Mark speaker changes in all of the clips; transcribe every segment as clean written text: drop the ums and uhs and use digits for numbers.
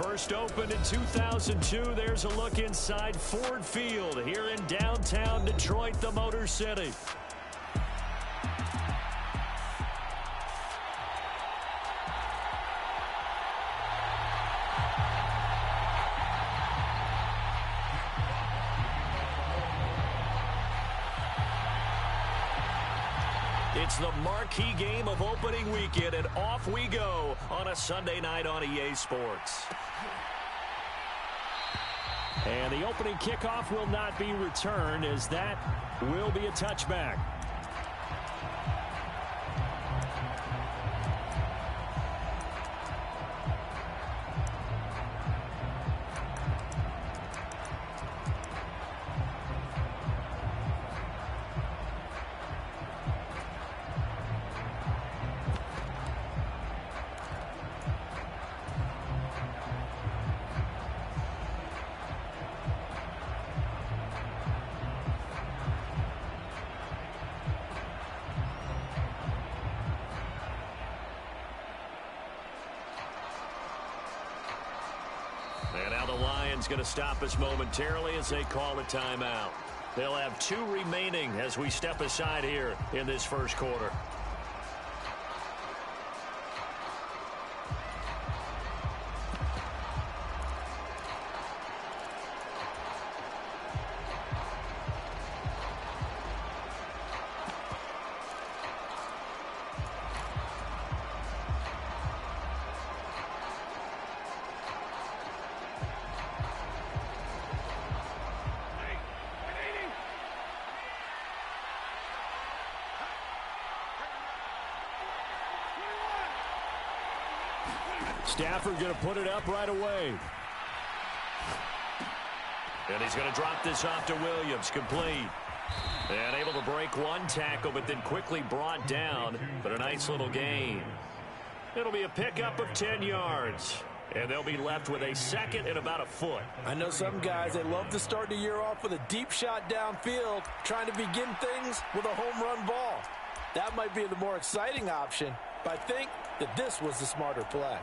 Speaker 1: First opened in 2002, there's a look inside Ford Field here in downtown Detroit, the Motor City. It's the marquee game of opening weekend, and off we go on a Sunday night on EA Sports. And the opening kickoff will not be returned, as that will be a touchback. And now the Lions going to stop us momentarily as they call a timeout. They'll have 2 remaining as we step aside here in this first quarter. Stafford going to put it up right away. And he's going to drop this off to Williams. Complete. And able to break one tackle, but then quickly brought down. But a nice little gain. It'll be a pickup of 10 yards. And they'll be left with a second and about a foot.
Speaker 2: I know some guys, they love to start the year off with a deep shot downfield, trying to begin things with a home run ball. That might be the more exciting option, but I think that this was the smarter play.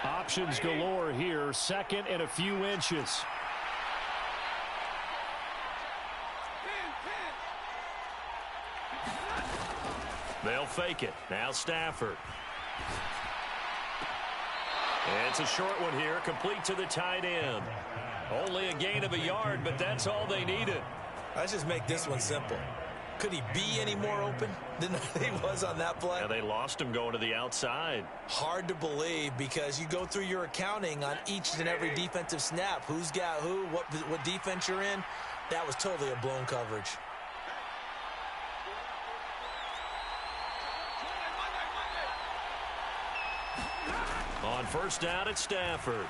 Speaker 1: Options galore here. Second and a few inches. They'll fake it. Now Stafford. And it's a short one here. Complete to the tight end. Only a gain of a yard, but that's all they needed.
Speaker 2: Let's just make this one simple. Could he be any more open than he was on that play?
Speaker 1: Yeah, they lost him going to the outside.
Speaker 2: Hard to believe, because you go through your accounting on each and every defensive snap. Who's got who, what defense you're in. That was totally a blown coverage.
Speaker 1: On first down, it's Stafford.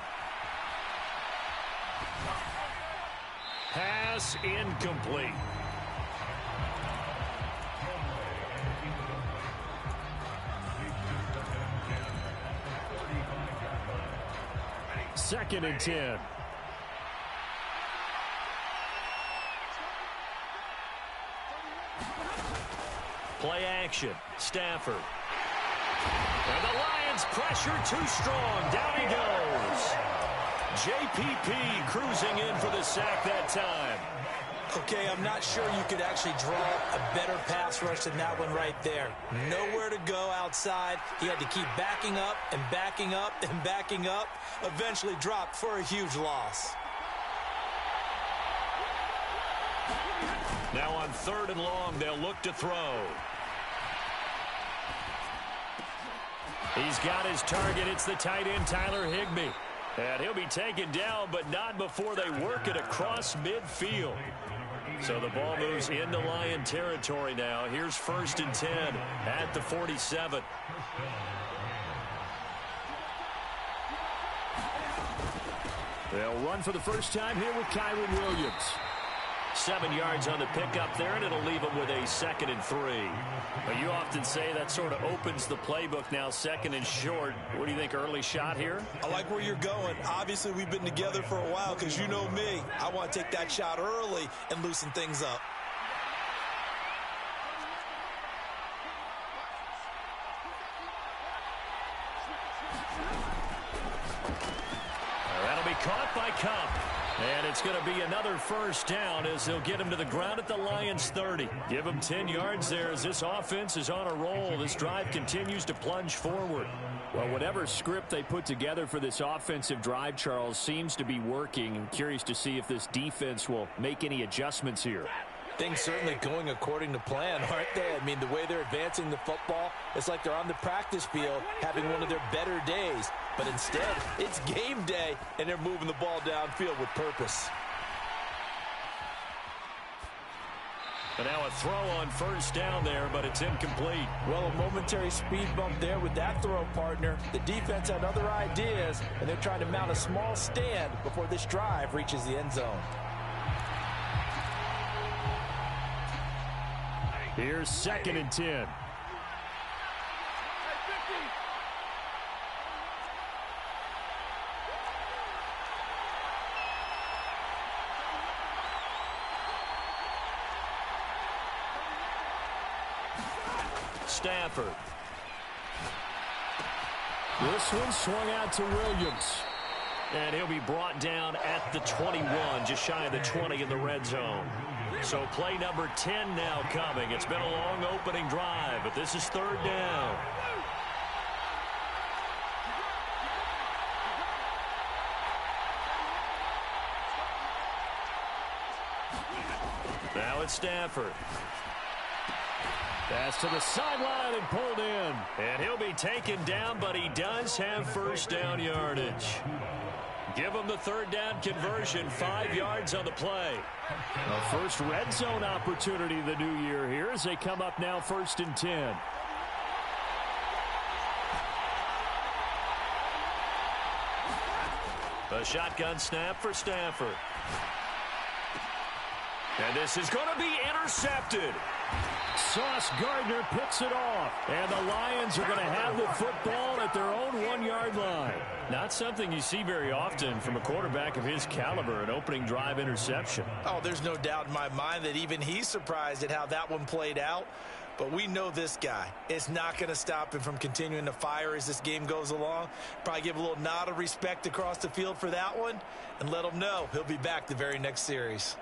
Speaker 1: Pass incomplete. Second and 10. Play action. Stafford. And the Lions pressure too strong. Down he goes. JPP cruising in for the sack that time.
Speaker 2: Okay, I'm not sure you could actually draw a better pass rush than that one right there. Nowhere to go outside. He had to keep backing up and backing up and backing up. Eventually dropped for a huge loss.
Speaker 1: Now on third and long, they'll look to throw. He's got his target. It's the tight end, Tyler Higbee. And he'll be taken down, but not before they work it across midfield. So the ball moves into Lion territory now. Here's first and 10 at the 47. They'll run for the first time here with Kyren Williams. 7 yards on the pickup there, and it'll leave them with a 2nd and 3. But you often say that sort of opens the playbook now, 2nd and short. What do you think, early shot here?
Speaker 2: I like where you're going. Obviously, we've been together for a while, because you know me. I want to take that shot early and loosen things up.
Speaker 1: by Kupp. And it's going to be another first down as they'll get him to the ground at the Lions' 30. Give him 10 yards there as this offense is on a roll. This drive continues to plunge forward. Well, whatever script they put together for this offensive drive, Charles, seems to be working. I'm curious to see if this defense will make any adjustments here.
Speaker 2: Things certainly going according to plan, aren't they? I mean, the way they're advancing the football, it's like they're on the practice field having one of their better days. But instead, it's game day, and they're moving the ball downfield with purpose.
Speaker 1: And now a throw on first down there, but it's incomplete.
Speaker 2: Well, a momentary speed bump there with that throw, partner. The defense had other ideas, and they're trying to mount a small stand before this drive reaches the end zone.
Speaker 1: Here's 2nd and 10. Stafford. This one swung out to Williams. And he'll be brought down at the 21, just shy of the 20 in the red zone. So play number 10 now coming. It's been a long opening drive, but this is 3rd down. Now it's Stafford. Pass to the sideline and pulled in. And he'll be taken down, but he does have first down yardage. Give him the 3rd down conversion, 5 yards on the play. A first red zone opportunity the new year here as they come up now 1st and 10. A shotgun snap for Stafford. And this is going to be intercepted. Sauce Gardner picks it off. And the Lions are going to have the football at their own 1-yard line. Not something you see very often from a quarterback of his caliber, an opening drive interception.
Speaker 2: Oh, there's no doubt in my mind that even he's surprised at how that one played out. But we know this guy. It's not going to stop him from continuing to fire as this game goes along. Probably give a little nod of respect across the field for that one and let him know he'll be back the very next series.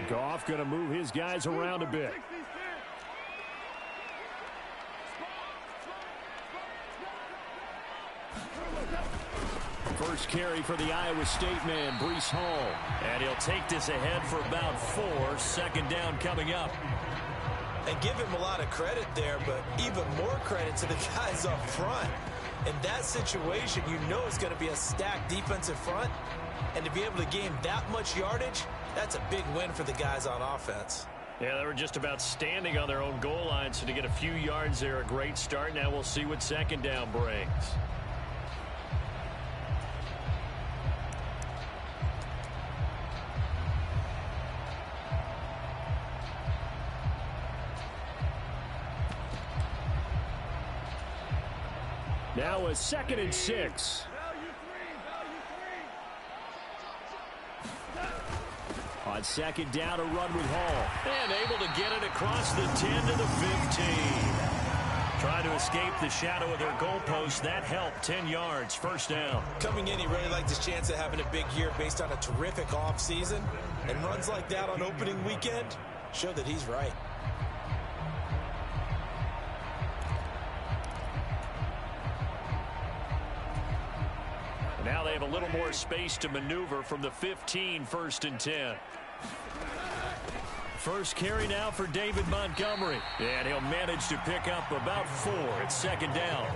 Speaker 1: Goff going to move his guys around a bit. First carry for the Iowa State man, Breece Hall. And he'll take this ahead for about 4. 2nd down coming up.
Speaker 2: And give him a lot of credit there, but even more credit to the guys up front. In that situation, you know it's going to be a stacked defensive front. And to be able to gain that much yardage, that's a big win for the guys on offense.
Speaker 1: Yeah, they were just about standing on their own goal line, so to get a few yards there, a great start. Now we'll see what 2nd down brings. Now a 2nd and 6. On 2nd down, a run with Hall. And able to get it across the 10 to the 15. Trying to escape the shadow of their goalpost. That helped. 10 yards. First down.
Speaker 2: Coming in, he really liked his chance of having a big year based on a terrific offseason. And runs like that on opening weekend show that he's right.
Speaker 1: Now they have a little more space to maneuver from the 15, 1st and 10. First carry now for David Montgomery. And he'll manage to pick up about 4. It's 2nd down.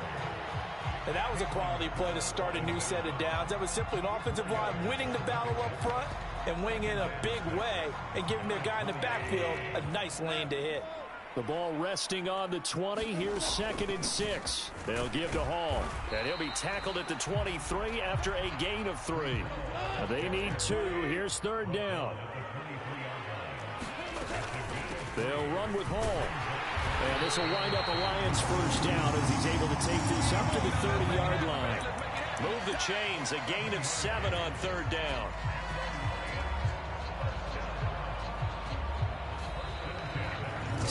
Speaker 2: And that was a quality play to start a new set of downs. That was simply an offensive line winning the battle up front and winning in a big way and giving their guy in the backfield a nice lane to hit.
Speaker 1: The ball resting on the 20. Here's 2nd and 6. They'll give to Hall. And he'll be tackled at the 23 after a gain of 3. They need 2. Here's 3rd down. They'll run with Hall. And this will wind up a Lions first down as he's able to take this up to the 30-yard line. Move the chains. A gain of 7 on 3rd down.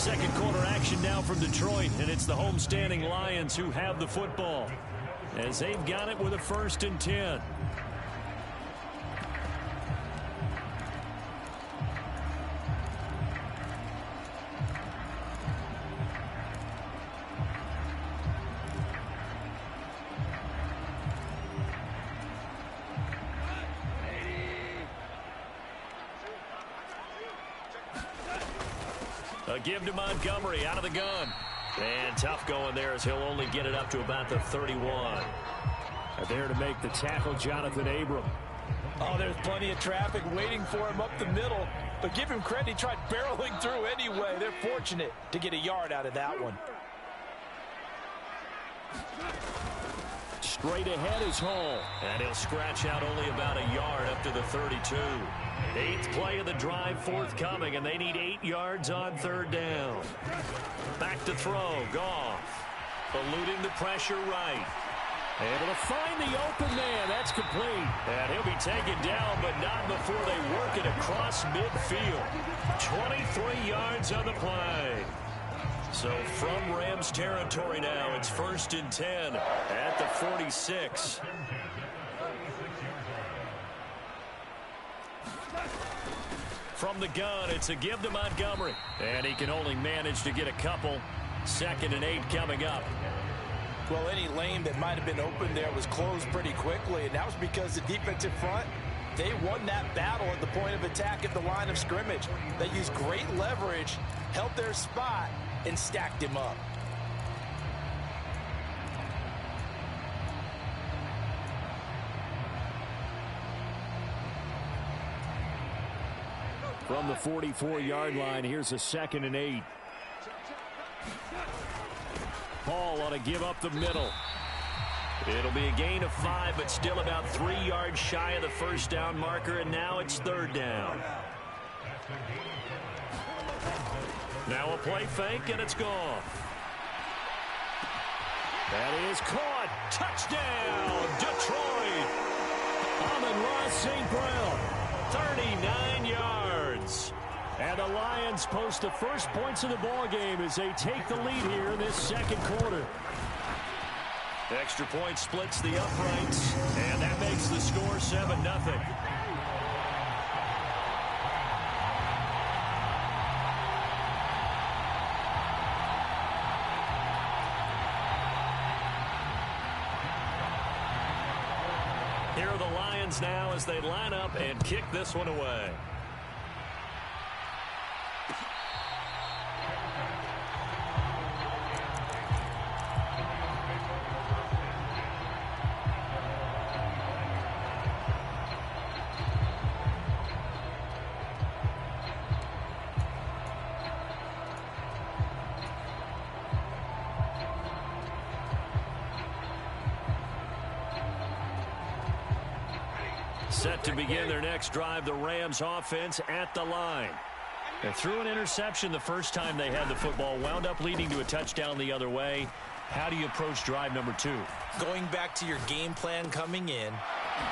Speaker 1: Second quarter action now from Detroit, and it's the homestanding Lions who have the football as they've got it with a 1st and 10. A give to Montgomery out of the gun. And tough going there as he'll only get it up to about the 31.
Speaker 3: There to make the tackle, Jonathan Abram.
Speaker 2: Oh, there's plenty of traffic waiting for him up the middle. But give him credit, he tried barreling through anyway. They're fortunate to get a yard out of that one.
Speaker 3: Straight ahead is Hall.
Speaker 1: And he'll scratch out only about a yard up to the 32. 8th play of the drive forthcoming, and they need 8 yards on 3rd down. Back to throw, Goff. Eluding the pressure right.
Speaker 3: Able to find the open man. That's complete.
Speaker 1: And he'll be taken down, but not before they work it across midfield. 23 yards on the play. So from Rams territory now, it's 1st and 10 at the 46. From the gun, it's a give to Montgomery. And he can only manage to get a couple. 2nd and 8 coming up.
Speaker 2: Well, any lane that might have been open there was closed pretty quickly, and that was because the defensive front, they won that battle at the point of attack at the line of scrimmage. They used great leverage, held their spot, and stacked him up.
Speaker 3: From the 44-yard line, here's a 2nd and 8. Hall ought to give up the middle.
Speaker 1: It'll be a gain of 5, but still about 3 yards shy of the 1st down marker, and now it's 3rd down. Now a play fake, and it's gone.
Speaker 3: That is caught.
Speaker 1: Touchdown, Detroit.
Speaker 3: Amon-Ra St. Brown.
Speaker 1: 39 yards.
Speaker 3: And the Lions post the first points of the ball game as they take the lead here in this 2nd quarter.
Speaker 1: Extra point splits the uprights, and that makes the score 7-0. Here are the Lions now as they line up and kick this one away. Set to begin their next drive, the Rams offense at the line. They threw an interception the first time they had the football, wound up leading to a touchdown the other way. How do you approach drive number 2?
Speaker 2: Going back to your game plan coming in,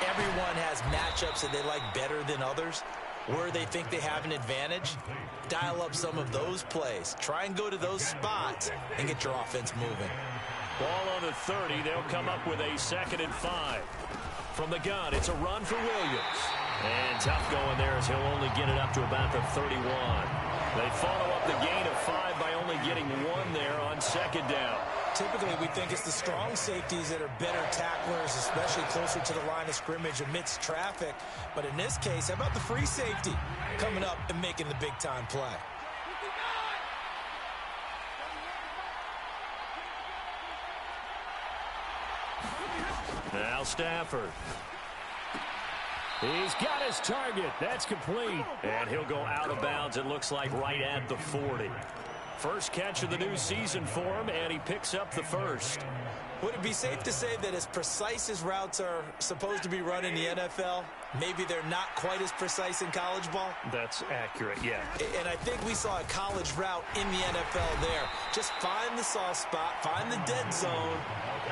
Speaker 2: everyone has matchups that they like better than others. Where they think they have an advantage, dial up some of those plays. Try and go to those spots and get your offense moving.
Speaker 1: Ball on the 30. They'll come up with a 2nd and 5. From the gun, it's a run for Williams. And tough going there as he'll only get it up to about the 31. They follow up the gain of 5 by only getting 1 there on 2nd down.
Speaker 2: Typically, we think it's the strong safeties that are better tacklers, especially closer to the line of scrimmage amidst traffic. But in this case, how about the free safety coming up and making the big-time play?
Speaker 1: Now Stafford.
Speaker 3: He's got his target. That's complete.
Speaker 1: And he'll go out of bounds, it looks like, right at the 40. First catch of the new season for him, and he picks up the 1st.
Speaker 2: Would it be safe to say that as precise as routes are supposed to be run in the NFL, maybe they're not quite as precise in college ball?
Speaker 1: That's accurate, yeah.
Speaker 2: And I think we saw a college route in the NFL there. Just find the soft spot, find the dead zone,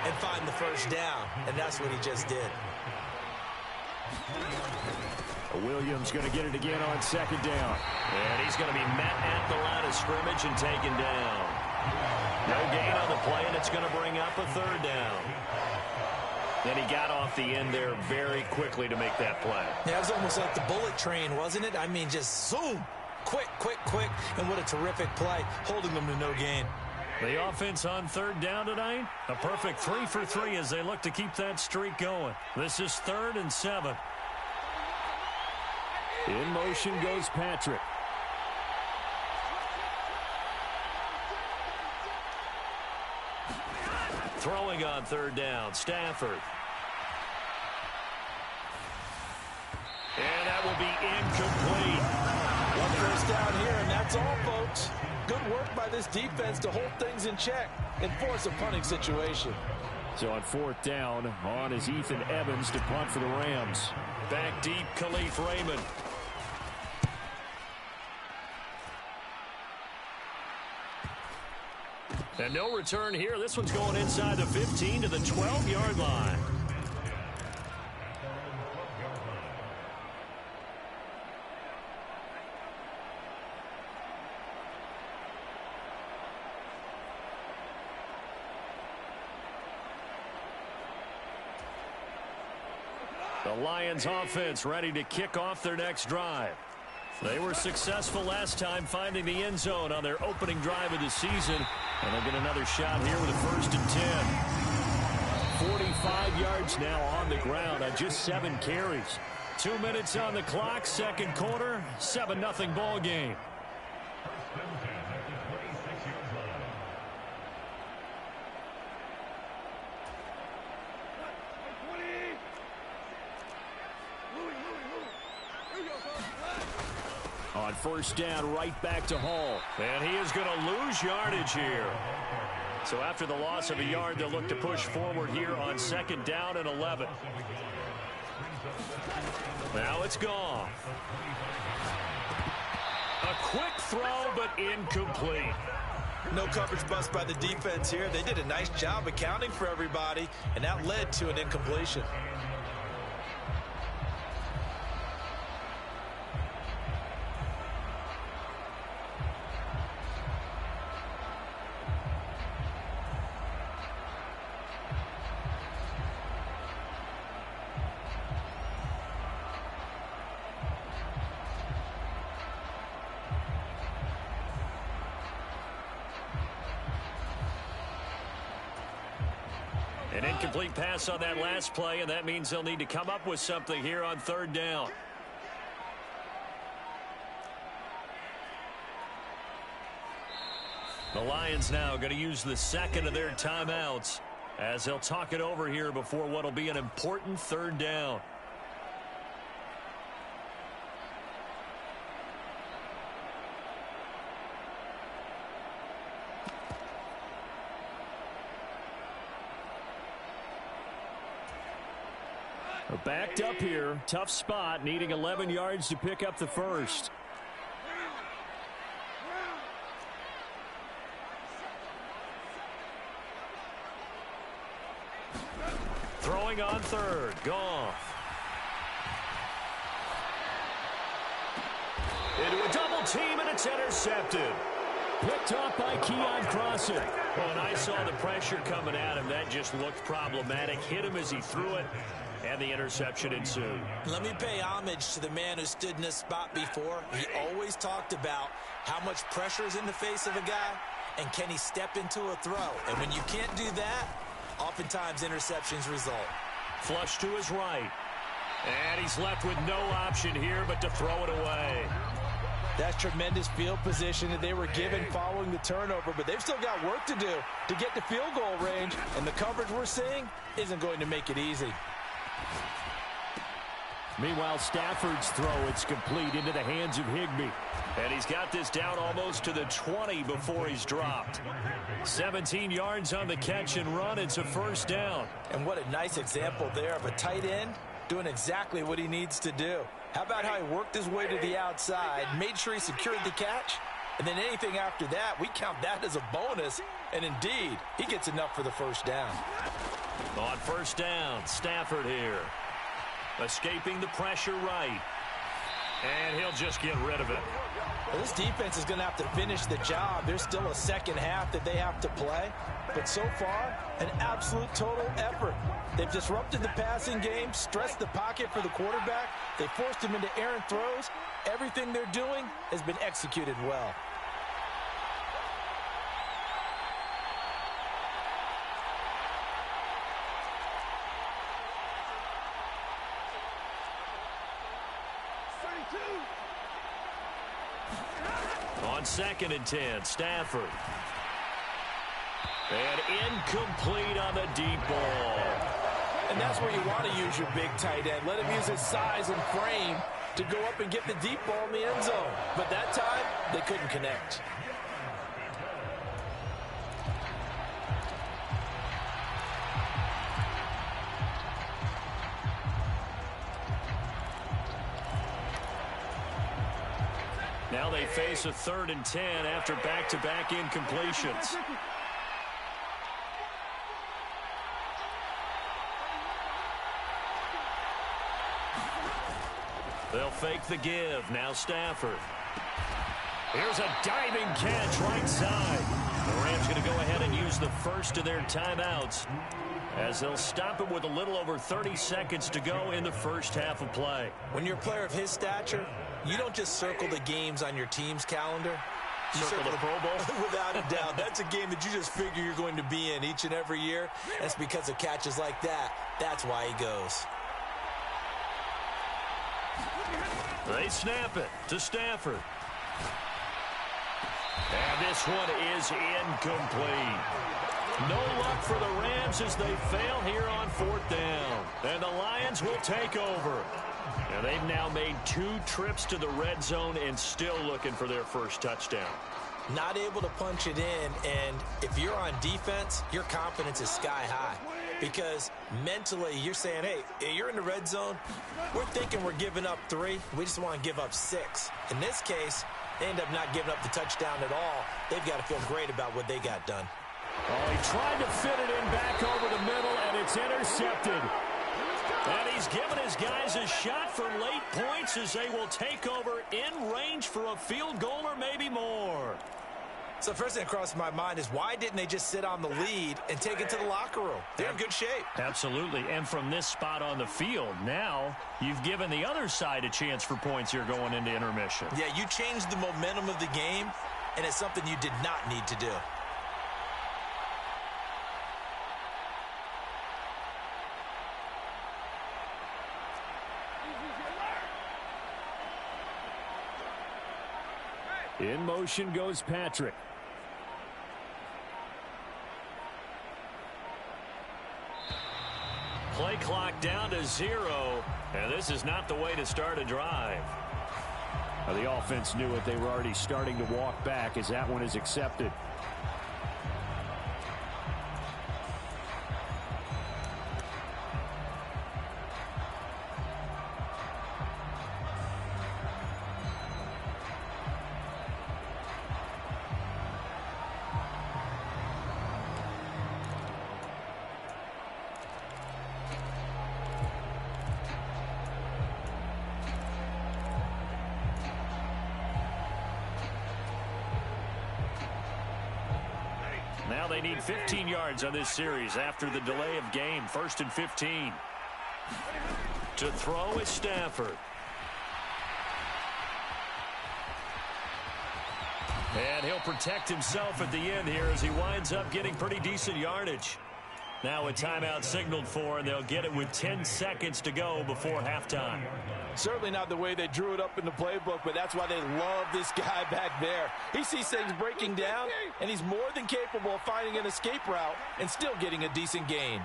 Speaker 2: and find the 1st down. And that's what he just did.
Speaker 3: Williams going to get it again on second down.
Speaker 1: And he's going to be met at the line of scrimmage and taken down. No gain on the play, and it's going to bring up a third down. And he got off the end there very quickly to make that play.
Speaker 2: Yeah, it was almost like the bullet train, wasn't it? I mean, just zoom. Quick, quick, quick. And what a terrific play, holding them to no gain.
Speaker 3: The offense on third down tonight, a perfect 3 for 3 as they look to keep that streak going. This is 3rd and 7. In motion goes Patrick.
Speaker 1: Throwing on third down, Stafford. And that will be incomplete.
Speaker 2: One first down here, and that's all, folks. Good work by this defense to hold things in check and force a punting situation.
Speaker 3: So on 4th down, on is Ethan Evans to punt for the Rams.
Speaker 1: Back deep, Khalif Raymond. And no return here. This one's going inside the 15 to the 12-yard line. The Lions offense ready to kick off their next drive. They were successful last time finding the end zone on their opening drive of the season. And they'll get another shot here with a 1st and 10. 45 yards now on the ground on just 7 carries. 2 minutes on the clock, second quarter, 7-0 ball game. On 1st down, right back to Hall. And he is going to lose yardage here. So after the loss of a yard, they'll look to push forward here on 2nd down and 11. Now it's gone. A quick throw, but incomplete.
Speaker 2: No coverage bust by the defense here. They did a nice job accounting for everybody, and that led to an incompletion.
Speaker 1: An incomplete pass on that last play, and that means they'll need to come up with something here on 3rd down. The Lions now going to use the 2nd of their timeouts as they'll talk it over here before what will be an important 3rd down.
Speaker 3: Backed up here, tough spot, needing 11 yards to pick up the 1st.
Speaker 1: Throwing on 3rd, Goff. Into a double team, and it's intercepted.
Speaker 3: Picked off by Keon Crossen.
Speaker 1: Well, and I saw the pressure coming at him. That just looked problematic. Hit him as he threw it, and the interception ensued.
Speaker 2: Let me pay homage to the man who stood in this spot before. He always talked about how much pressure is in the face of a guy, and can he step into a throw. And when you can't do that, oftentimes interceptions result.
Speaker 1: Flush to his right. And he's left with no option here but to throw it away.
Speaker 2: That's tremendous field position that they were given following the turnover, but they've still got work to do to get to field goal range, and the coverage we're seeing isn't going to make it easy.
Speaker 3: Meanwhile, Stafford's throw, it's complete into the hands of Higbee.
Speaker 1: And he's got this down almost to the 20 before he's dropped. 17 yards on the catch and run. It's a 1st down.
Speaker 2: And what a nice example there of a tight end doing exactly what he needs to do. How about how he worked his way to the outside, made sure he secured the catch, and then anything after that, we count that as a bonus. And indeed, he gets enough for the 1st down.
Speaker 1: On 1st down, Stafford here. Escaping the pressure right.
Speaker 3: And he'll just get rid of it.
Speaker 2: Well, this defense is going to have to finish the job. There's still a second half that they have to play. But so far, an absolute total effort. They've disrupted the passing game, stressed the pocket for the quarterback. They forced him into errant throws. Everything they're doing has been executed well.
Speaker 1: On 2nd and 10, Stafford. And incomplete on the deep ball.
Speaker 2: And that's where you want to use your big tight end. Let him use his size and frame to go up and get the deep ball in the end zone. But that time, they couldn't connect.
Speaker 3: Now they face a 3rd and 10 after back-to-back incompletions. They'll fake the give. Now Stafford. Here's a diving catch right side. The Rams going to go ahead and use the first of their timeouts as they'll stop it with a little over 30 seconds to go in the first half of play.
Speaker 2: When you're a player of his stature, you don't just circle the games on your team's calendar. You
Speaker 3: circle the Pro Bowl?
Speaker 2: Without a doubt. That's a game that you just figure you're going to be in each and every year. That's because of catches like that. That's why he goes.
Speaker 3: They snap it to Stafford. And this one is incomplete. No luck for the Rams as they fail here on 4th down. And the Lions will take over. And they've now made 2 trips to the red zone and still looking for their first touchdown.
Speaker 2: Not able to punch it in, and if you're on defense, your confidence is sky high. Because mentally, you're saying, hey, you're in the red zone. We're thinking we're giving up 3. We just want to give up 6. In this case, they end up not giving up the touchdown at all. They've got to feel great about what they got done.
Speaker 1: Oh, he tried to fit it in back over the middle, and it's intercepted. And he's given his guys a shot for late points as they will take over in range for a field goal or maybe more.
Speaker 2: So first thing that crossed my mind is why didn't they just sit on the lead and take it to the locker room? They're in good shape.
Speaker 3: Absolutely. And from this spot on the field, now you've given the other side a chance for points here going into intermission.
Speaker 2: Yeah, you changed the momentum of the game, and it's something you did not need to do.
Speaker 1: In motion goes Patrick.
Speaker 3: Play clock down to 0, and this is not the way to start a drive.
Speaker 1: Well, the offense knew it. They were already starting to walk back as that one is accepted.
Speaker 3: Now they need 15 yards on this series after the delay of game. 1st and 15. To throw is Stafford. And he'll protect himself at the end here as he winds up getting pretty decent yardage. Now a timeout signaled for, and they'll get it with 10 seconds to go before halftime.
Speaker 2: Certainly not the way they drew it up in the playbook, but that's why they love this guy back there. He sees things breaking down, and he's more than capable of finding an escape route and still getting a decent gain.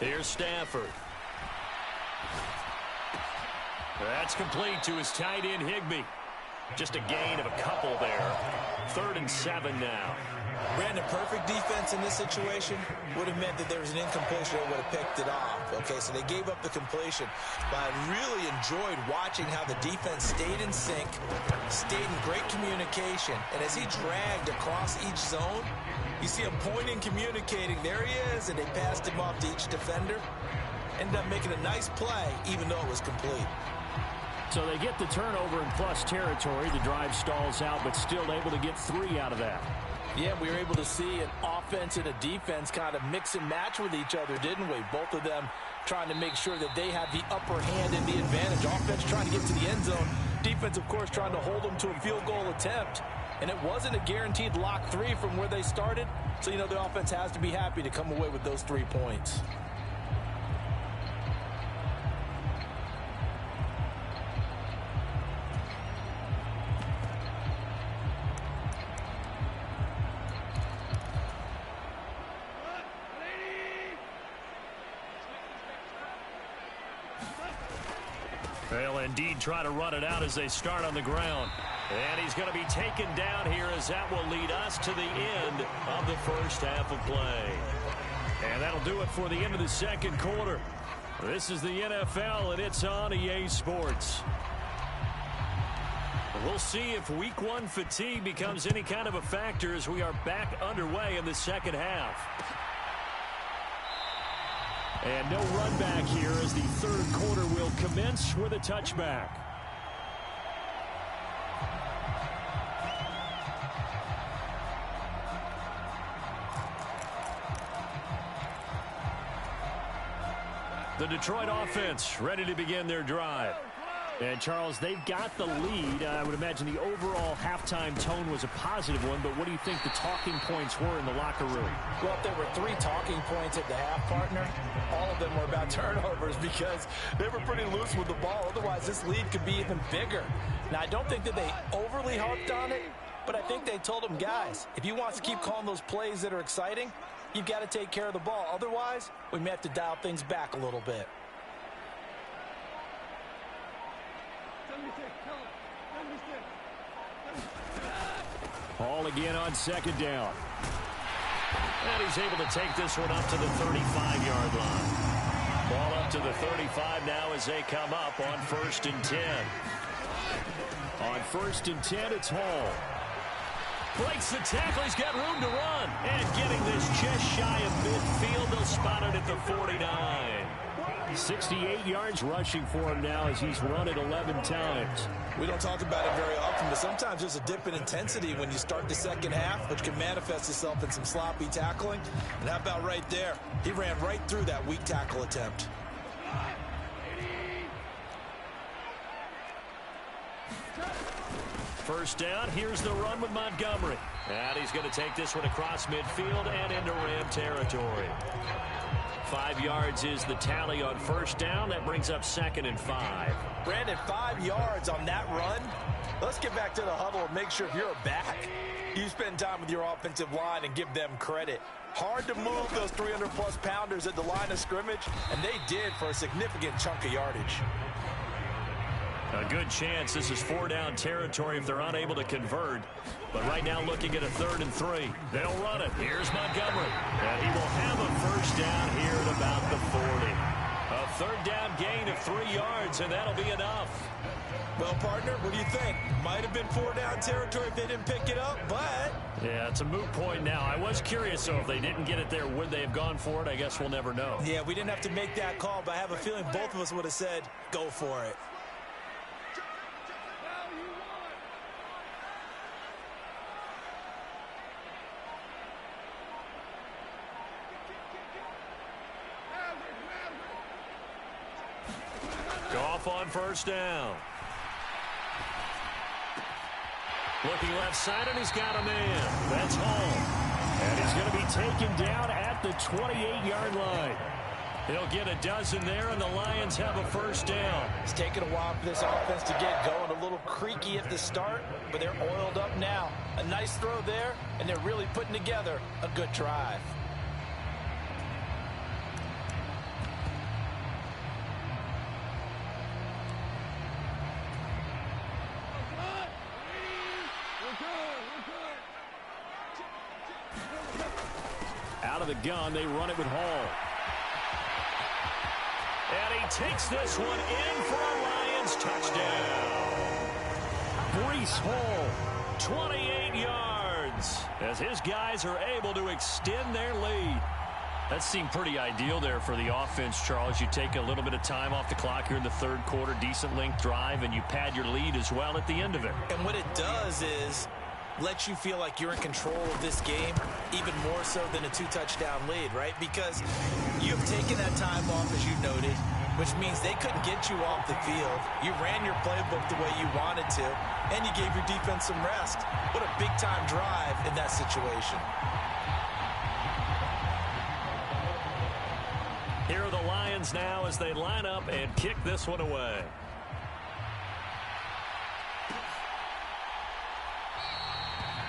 Speaker 3: Here's Stafford. That's complete to his tight end, Higbee.
Speaker 1: Just a gain of a couple there. 3rd and 7 now.
Speaker 2: Brandon, perfect defense in this situation would have meant that there was an incompletion that would have picked it off. Okay, so they gave up the completion. But I really enjoyed watching how the defense stayed in sync, stayed in great communication. And as he dragged across each zone, you see him pointing, communicating. There he is, and they passed him off to each defender. Ended up making a nice play, even though it was complete.
Speaker 3: So they get the turnover in plus territory. The drive stalls out, but still able to get 3 out of that.
Speaker 2: Yeah, we were able to see an offense and a defense kind of mix and match with each other, didn't we? Both of them trying to make sure that they have the upper hand and the advantage. Offense trying to get to the end zone. Defense, of course, trying to hold them to a field goal attempt. And it wasn't a guaranteed lock 3 from where they started. So, you know, the offense has to be happy to come away with those 3 points.
Speaker 1: They'll indeed try to run it out as they start on the ground. And he's going to be taken down here as that will lead us to the end of the first half of play. And that'll do it for the end of the second quarter. This is the NFL, and it's on EA Sports. We'll see if Week 1 fatigue becomes any kind of a factor as we are back underway in the second half. And no run back here as the third quarter will commence with a touchback. The Detroit offense ready to begin their drive. And, Charles, they've got the lead. I would imagine the overall halftime tone was a positive one, but what do you think the talking points were in the locker room?
Speaker 2: Well, if there were 3 talking points at the half, partner, all of them were about turnovers because they were pretty loose with the ball. Otherwise, this lead could be even bigger. Now, I don't think that they overly harped on it, but I think they told them, guys, if you want to keep calling those plays that are exciting, you've got to take care of the ball. Otherwise, we may have to dial things back a little bit.
Speaker 3: Ball again on second down.
Speaker 1: And he's able to take this one up to the 35-yard line. Ball up to the 35 now as they come up on 1st and 10.
Speaker 3: On 1st and 10, it's Hall.
Speaker 1: Breaks the tackle. He's got room to run. And getting this just shy of midfield. They'll spot it at the 49.
Speaker 3: 68 yards rushing for him now as he's run it 11 times.
Speaker 2: We don't talk about it very often, but sometimes there's a dip in intensity when you start the second half, which can manifest itself in some sloppy tackling. And how about right there? He ran right through that weak tackle attempt.
Speaker 1: First down, here's the run with Montgomery. And he's going to take this one across midfield and into Ram territory. 5 yards is the tally on first down. That brings up 2nd and 5.
Speaker 2: Brandon, 5 yards on that run. Let's get back to the huddle and make sure if you're a back, you spend time with your offensive line and give them credit. Hard to move those 300-plus pounders at the line of scrimmage, and they did for a significant chunk of yardage.
Speaker 1: A good chance this is 4-down territory if they're unable to convert. But right now looking at a 3rd and 3. They'll run it. Here's Montgomery. And he will have a first down here at about the 40. A 3rd down gain of 3 yards, and that'll be enough.
Speaker 2: Well, partner, what do you think? Might have been 4-down territory if they didn't pick it up, but...
Speaker 1: Yeah, it's a moot point now. I was curious, so if they didn't get it there, would they have gone for it? I guess we'll never know.
Speaker 2: Yeah, we didn't have to make that call, but I have a feeling both of us would have said, go for it.
Speaker 1: Goff on first down. Looking left side, and he's got a man. That's Hall.
Speaker 3: And he's going to be taken down at the 28-yard line.
Speaker 1: He'll get a dozen there, and the Lions have a first down.
Speaker 2: It's taken a while for this offense to get going. A little creaky at the start, but they're oiled up now. A nice throw there, and they're really putting together a good drive.
Speaker 1: of the gun. They run it with Hall. And he takes this one in for a Lions touchdown. Breece Hall, 28 yards, as his guys are able to extend their lead. That seemed pretty ideal there for the offense, Charles. You take a little bit of time off the clock here in the third quarter, decent length drive, and you pad your lead as well at the end of it.
Speaker 2: And what it does is let you feel like you're in control of this game, even more so than a 2-touchdown lead, right? Because you've taken that time off, as you noted, which means they couldn't get you off the field. You ran your playbook the way you wanted to, and you gave your defense some rest. What a big-time drive in that situation.
Speaker 1: Here are the Lions now as they line up and kick this one away.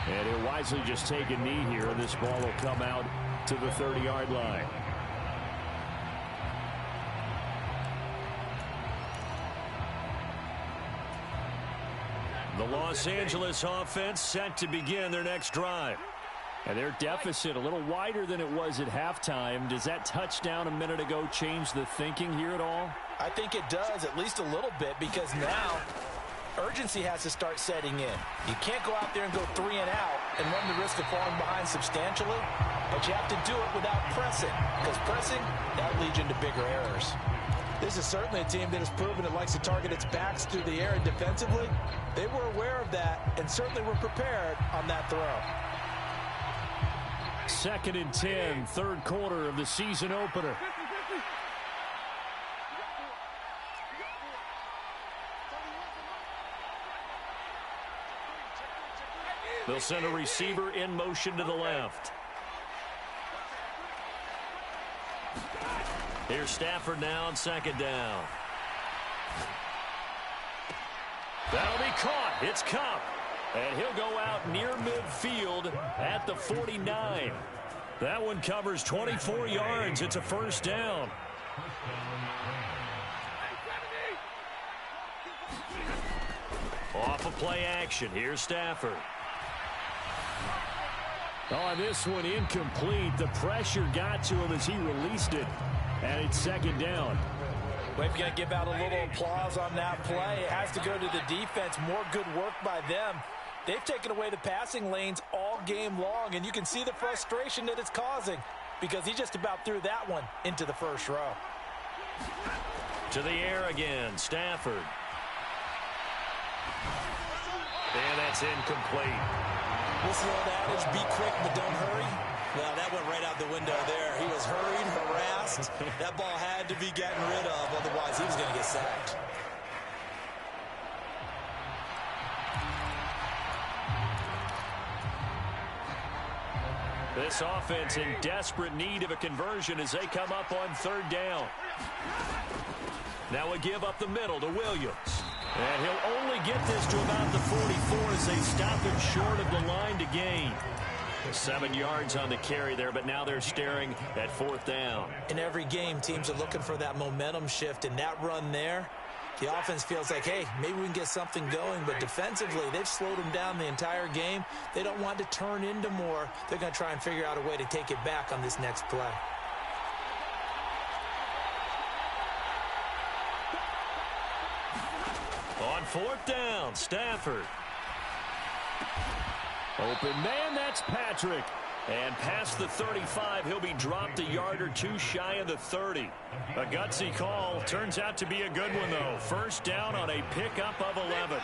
Speaker 1: And he'll wisely just take a knee here, and this ball will come out to the 30-yard line. The Los Angeles offense set to begin their next drive. And their deficit a little wider than it was at halftime. Does that touchdown a minute ago change the thinking here at all?
Speaker 2: I think it does, at least a little bit, because now urgency has to start setting in. You can't go out there and go 3 and out and run the risk of falling behind substantially, but you have to do it without pressing, because pressing, that leads into bigger errors. This is certainly a team that has proven it likes to target its backs through the air and defensively. They were aware of that and certainly were prepared on that throw.
Speaker 1: 2nd and 10, third quarter of the season opener. They'll send a receiver in motion to the left. Here's Stafford now on 2nd down. That'll be caught. It's Kupp. And he'll go out near midfield at the 49. That one covers 24 yards. It's a first down. Off of play action. Here's Stafford. Oh, this one incomplete. The pressure got to him as he released it. And it's 2nd down.
Speaker 2: We've got to give out a little applause on that play. It has to go to the defense. More good work by them. They've taken away the passing lanes all game long, and you can see the frustration that it's causing because he just about threw that one into the first row.
Speaker 1: To the air again, Stafford. And that's incomplete.
Speaker 2: What's the old adage, be quick but don't hurry? Well, that went right out the window there. He was hurried, harassed. That ball had to be gotten rid of, otherwise he was going to get sacked.
Speaker 1: This offense in desperate need of a conversion as they come up on 3rd down. Now we give up the middle to Williams. And he'll only get this to about the 44 as they stop him short of the line to gain. 7 yards on the carry there, but now they're staring at 4th down.
Speaker 2: In every game, teams are looking for that momentum shift, and that run there, the offense feels like, hey, maybe we can get something going, but defensively, they've slowed them down the entire game. They don't want to turn into more. They're going to try and figure out a way to take it back on this next play.
Speaker 1: On 4th down, Stafford. Open man, that's Patrick. And past the 35, he'll be dropped a yard or two shy of the 30. A gutsy call. Turns out to be a good one, though. First down on a pickup of 11.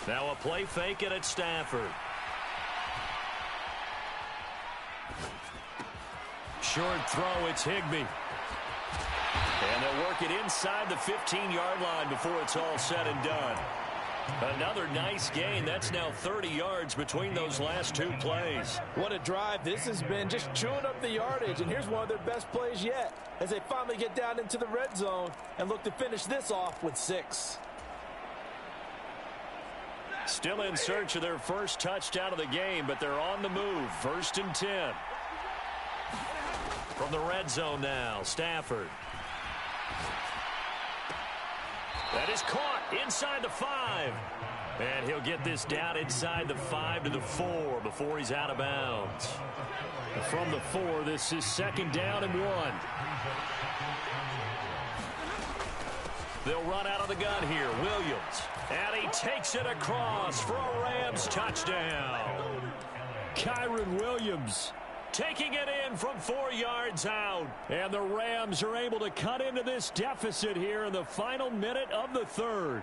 Speaker 1: Now a play fake it at Stafford. Short throw, it's Higbee. And they'll work it inside the 15-yard line before it's all said and done. Another nice gain. That's now 30 yards between those last two plays.
Speaker 2: What a drive. This has been just chewing up the yardage, and here's one of their best plays yet as they finally get down into the red zone and look to finish this off with 6.
Speaker 1: Still in search of their first touchdown of the game, but they're on the move. 1st and 10. From the red zone now, Stafford. That is caught inside the 5. And he'll get this down inside the 5 to the 4 before he's out of bounds. From the 4, this is 2nd down and 1. They'll run out of the gun here. Williams. And he takes it across for a Rams touchdown. Kyren Williams taking it in from 4 yards out. And the Rams are able to cut into this deficit here in the final minute of the 3rd.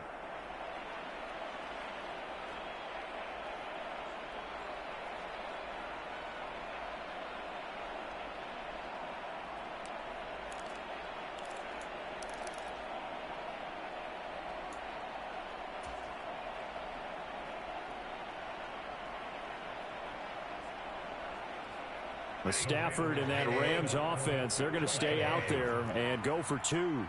Speaker 1: Stafford and that Rams offense, they're going to stay out there and go for 2.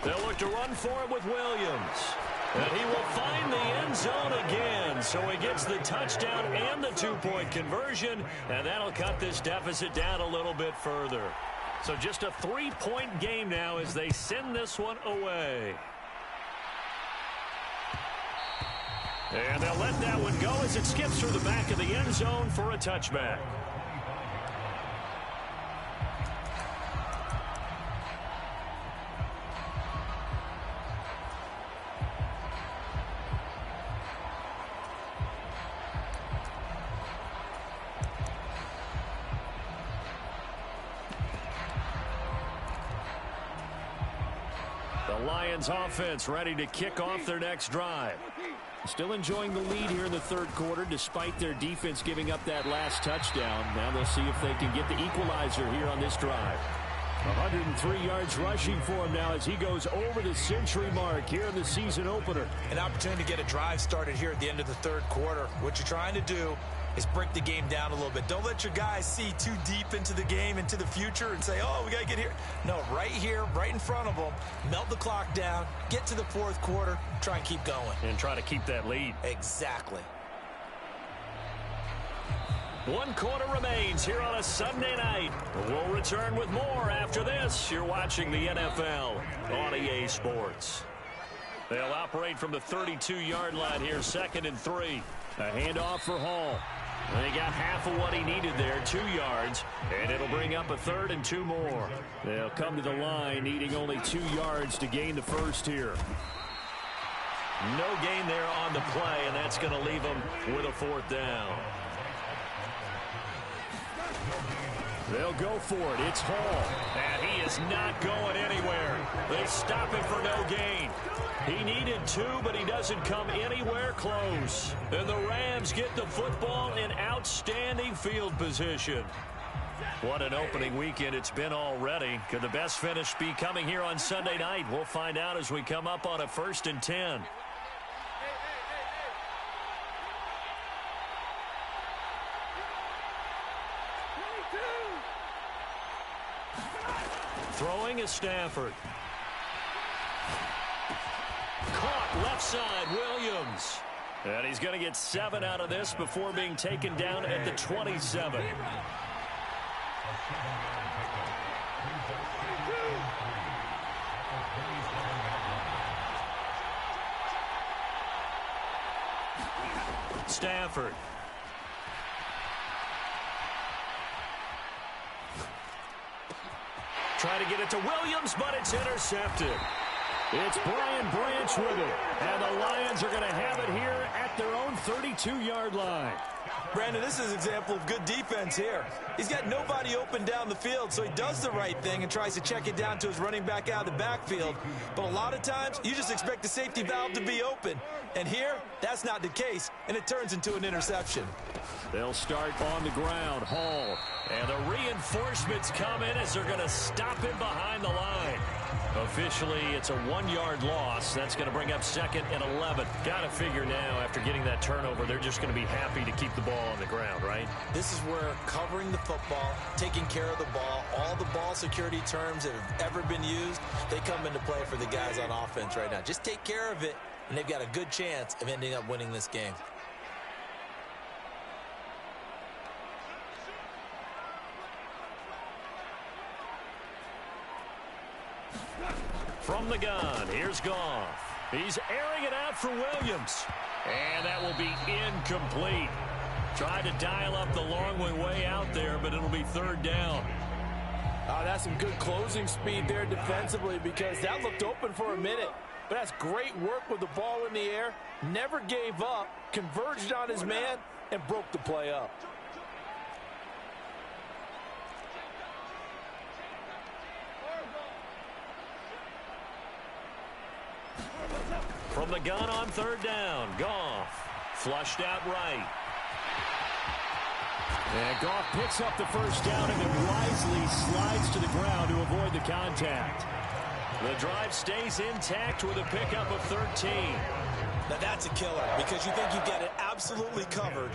Speaker 1: They'll look to run for it with Williams. And he will find the end zone again. So he gets the touchdown and the 2-point conversion. And that'll cut this deficit down a little bit further. So just a 3-point game now as they send this one away. And they'll let that one go as it skips through the back of the end zone for a touchback. The Lions offense ready to kick off their next drive. Still enjoying the lead here in the 3rd quarter despite their defense giving up that last touchdown. Now they'll see if they can get the equalizer here on this drive. 103 yards rushing for him now as he goes over the century mark here in the season opener.
Speaker 2: An opportunity to get a drive started here at the end of the 3rd quarter. What you're trying to do is break the game down a little bit. Don't let your guys see too deep into the game, into the future, and say, oh, we got to get here. No, right here, right in front of them, melt the clock down, get to the 4th quarter, try and keep going.
Speaker 1: And try to keep that lead.
Speaker 2: Exactly.
Speaker 1: 1 quarter remains here on a Sunday night. We'll return with more after this. You're watching the NFL on EA Sports. They'll operate from the 32-yard line here, 2nd and 3. A handoff for Hall. They got half of what he needed there, 2 yards, and it'll bring up a 3rd and 2 more. They'll come to the line needing only 2 yards to gain the first here. No gain there on the play, and that's going to leave them with a 4th down. They'll go for it. It's Hall. And he is not going anywhere. They stop him for no gain. He needed 2, but he doesn't come anywhere close. And the Rams get the football in outstanding field position. What an opening weekend it's been already. Could the best finish be coming here on Sunday night? We'll find out as we come up on a 1st and 10. Throwing is Stafford. Caught left side, Williams. And he's going to get 7 out of this before being taken down at the 27. Stafford. Trying to get it to Williams, but it's intercepted. It's Brian Branch with it. And the Lions are going to have it here at their own 32-yard line.
Speaker 2: Brandon, this is an example of good defense here. He's got nobody open down the field, so he does the right thing and tries to check it down to his running back out of the backfield. But a lot of times, you just expect the safety valve to be open. And here, that's not the case, and it turns into an interception.
Speaker 1: They'll start on the ground. Hall. And the reinforcements come in as they're going to stop him behind the line. Officially, it's a 1-yard loss. That's going to bring up 2nd and 11. Got to figure now, after getting that turnover, they're just going to be happy to keep the ball on the ground, right?
Speaker 2: This is where covering the football, taking care of the ball, all the ball security terms that have ever been used, they come into play for the guys on offense right now. Just take care of it, and they've got a good chance of ending up winning this game.
Speaker 3: From the gun, here's Goff. He's airing it out for Williams. And that will be incomplete. Tried to dial up the long way out there, but it'll be third down.
Speaker 2: That's some good closing speed there defensively, because that looked open for a minute. But that's great work with the ball in the air. Never gave up, converged on his man, and broke the play up.
Speaker 3: From the gun on third down, Goff flushed out right. And Goff picks up the first down and then wisely slides to the ground to avoid the contact. The drive stays intact with a pickup of 13.
Speaker 2: Now that's a killer, because you think you get it absolutely covered,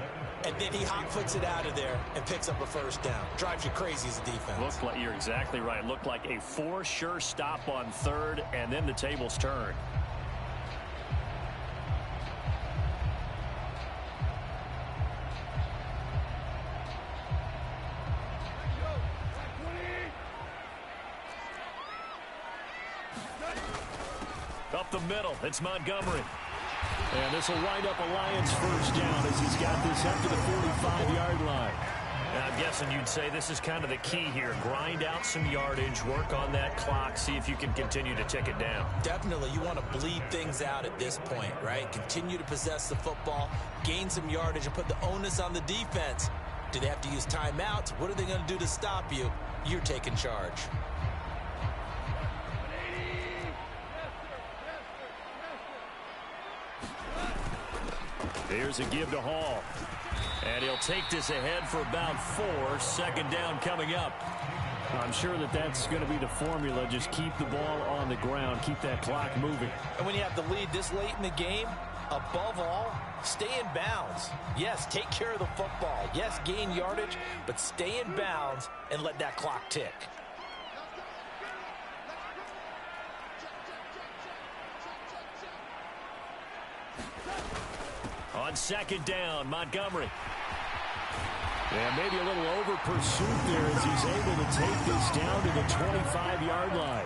Speaker 2: and then he hot-foots it out of there and picks up a first down. Drives you crazy as a defense.
Speaker 3: Looked like, you're exactly right. Looked like a for-sure stop on third, and then the tables turned. Up the middle, it's Montgomery. And this will wind up a Lions first down as he's got this up to the 45-yard line. And I'm guessing you'd say this is kind of the key here. Grind out some yardage, work on that clock, see if you can continue to tick it down.
Speaker 2: Definitely, you want to bleed things out at this point, right? Continue to possess the football, gain some yardage, and put the onus on the defense. Do they have to use timeouts? What are they going to do to stop you? You're taking charge.
Speaker 3: Here's a give to Hall. And he'll take this ahead for about 4. Second down coming up. I'm sure that that's going to be the formula. Just keep the ball on the ground. Keep that clock moving.
Speaker 2: And when you have the lead this late in the game, above all, stay in bounds. Yes, take care of the football. Yes, gain yardage, but stay in bounds and let that clock tick.
Speaker 3: On second down, Montgomery. And maybe a little over pursuit there as he's able to take this down to the 25-yard line.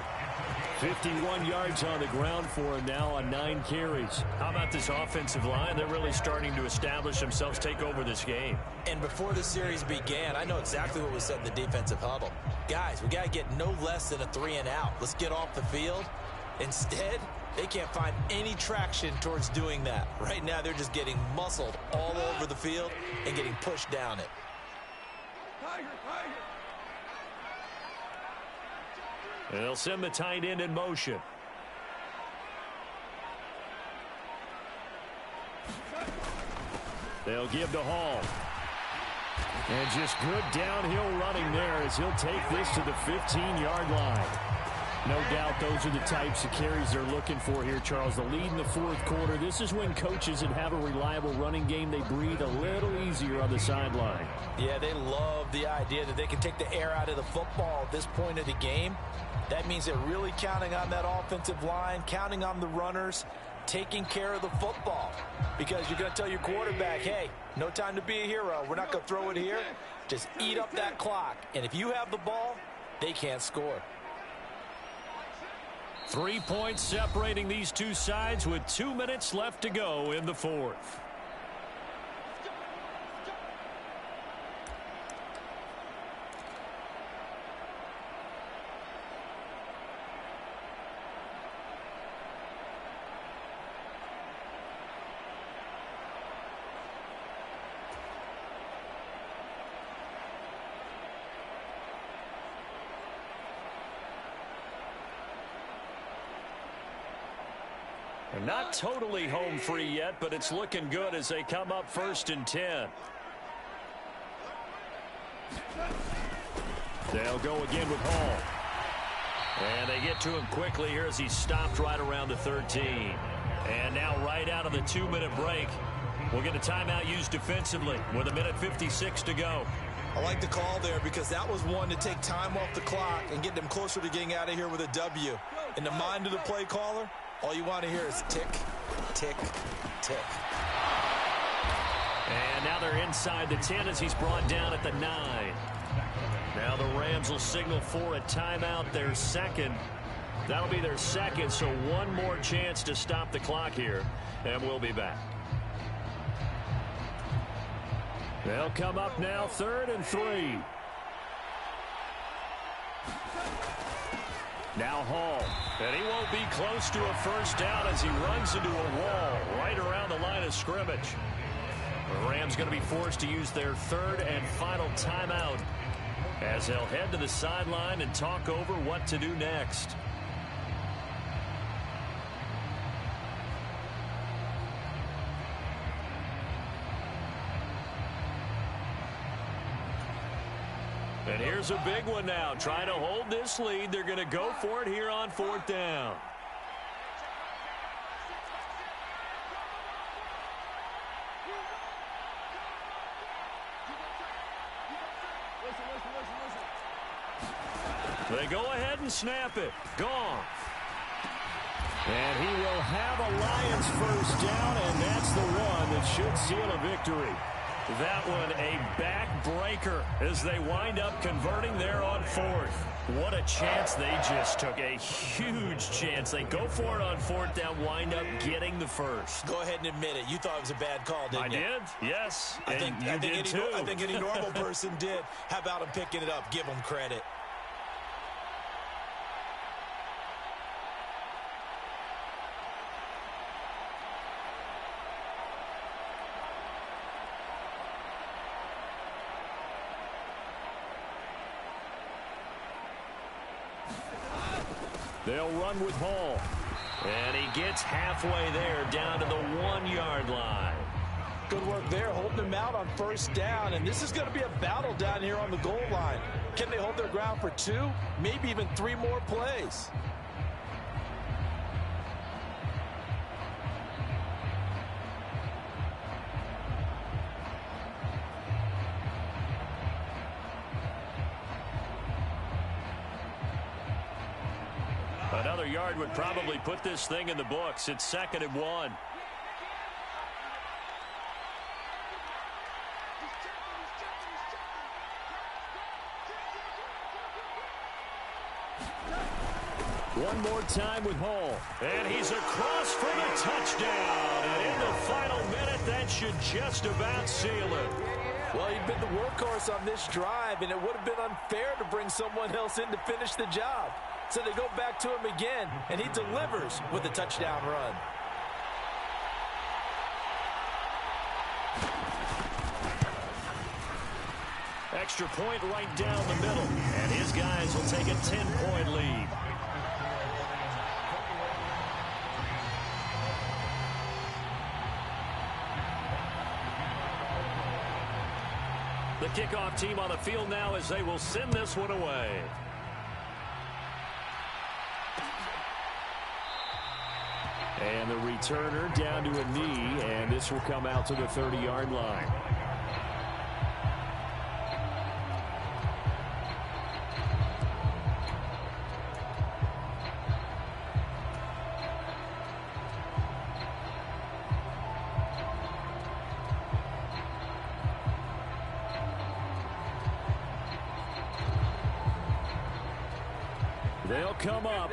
Speaker 3: 51 yards on the ground for him now on 9 carries. How about this offensive line? They're really starting to establish themselves, take over this game.
Speaker 2: And before the series began, I know exactly what was said in the defensive huddle. Guys, we got to get no less than a 3-and-out. Let's get off the field. Instead, they can't find any traction towards doing that. Right now, they're just getting muscled all over the field and getting pushed down it.
Speaker 3: And they'll send the tight end in motion. They'll give to Hall. And just good downhill running there as he'll take this to the 15-yard line. No doubt those are the types of carries they're looking for here, Charles. The lead in the fourth quarter. This is when coaches that have a reliable running game, they breathe a little easier on the sideline.
Speaker 2: Yeah, they love the idea that they can take the air out of the football at this point of the game. That means they're really counting on that offensive line, counting on the runners, taking care of the football. Because you're going to tell your quarterback, hey, no time to be a hero. We're not going to throw it here. Just eat up that clock. And if you have the ball, they can't score.
Speaker 3: 3 points separating these two sides with 2 minutes left to go in the fourth. They're not totally home free yet, but it's looking good as they come up 1st and 10. They'll go again with Hall. And they get to him quickly here as he stopped right around the 13. And now right out of the 2-minute break, we'll get a timeout used defensively with 1:56 to go.
Speaker 2: I like the call there because that was one to take time off the clock and get them closer to getting out of here with a W. In the mind of the play caller, all you want to hear is tick, tick, tick.
Speaker 3: And now they're inside the 10 as he's brought down at the 9. Now the Rams will signal for a timeout, their second.
Speaker 1: That'll be their second, so one more chance to stop the clock here, and we'll be back. They'll come up now, 3rd and 3. Now Hall, and he won't be close to a first down as he runs into a wall right around the line of scrimmage. The Rams going to be forced to use their 3rd and final timeout as they'll head to the sideline and talk over what to do next. And here's a big one now. Trying to hold this lead. They're going to go for it here on 4th down. They go ahead and snap it. Gone. And he will have a Lions first down, and that's the one that should seal a victory. That one a backbreaker as they wind up converting there on 4th. What a chance they just took. A huge chance. They go for it on 4th down, wind up getting the first.
Speaker 2: Go ahead and admit it. You thought it was a bad call, didn't you?
Speaker 1: I did, yes.
Speaker 2: I think any normal
Speaker 1: too.
Speaker 2: person did. How about him picking it up? Give him credit.
Speaker 1: They'll run with Hall. And he gets halfway there down to the 1-yard line.
Speaker 2: Good work there, holding them out on first down. And this is going to be a battle down here on the goal line. Can they hold their ground for 2, maybe even 3 more plays?
Speaker 1: Another yard would probably put this thing in the books. It's 2nd and 1. One more time with Hall. And he's across for the touchdown. And in the final minute, that should just about seal it.
Speaker 2: Well, he'd been the workhorse on this drive, and it would have been unfair to bring someone else in to finish the job. So they go back to him again, and he delivers with a touchdown run.
Speaker 1: Extra point right down the middle. And his guys will take a 10-point lead. The kickoff team on the field now as they will send this one away. And the returner down to a knee, and this will come out to the 30-yard line. They'll come up.